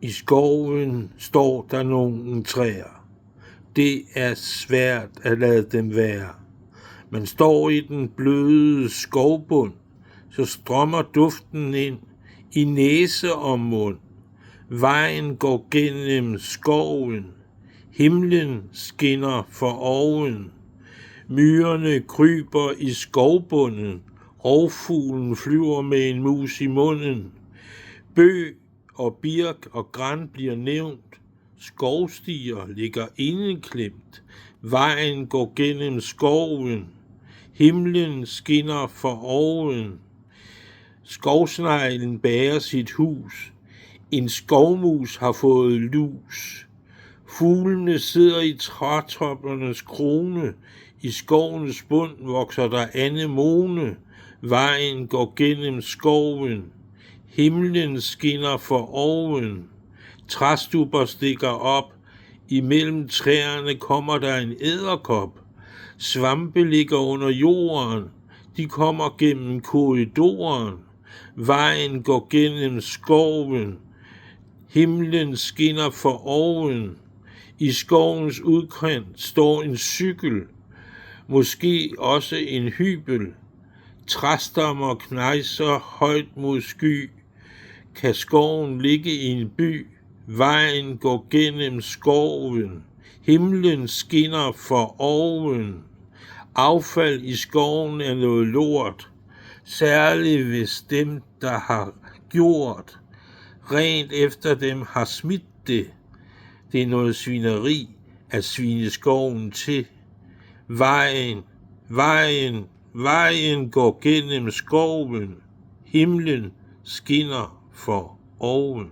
I skoven står der nogle træer. Det er svært at lade dem være. Man står i den bløde skovbund, så strømmer duften ind i næse og mund. Vejen går gennem skoven. Himlen skinner for oven. Myrerne kryber i skovbunden. Rovfuglen flyver med en mus i munden. Bøg og birk og gran bliver nævnt. Skovstier ligger indeklemt. Vejen går gennem skoven. Himlen skinner for oven. Skovsneglen bærer sit hus. En skovmus har fået lus. Fuglene sidder i trætoppernes krone. I skovens bund vokser der anemone. Vejen går gennem skoven. Himlen skinner for oven. Træstubber stikker op. Imellem træerne kommer der en edderkop. Svampe ligger under jorden. De kommer gennem korridoren. Vejen går gennem skoven. Himlen skinner for oven. I skovens udkant står en cykel. Måske også en hybel. Træstammer knejser højt mod sky. Kan skoven ligge i en by? Vejen går gennem skoven. Himlen skinner for oven. Affald i skoven er noget lort. Særligt hvis dem, der har gjort rent efter dem, har smidt det. Det er noget svineri at svine skoven til. Vejen går gennem skoven. Himlen skinner for oven.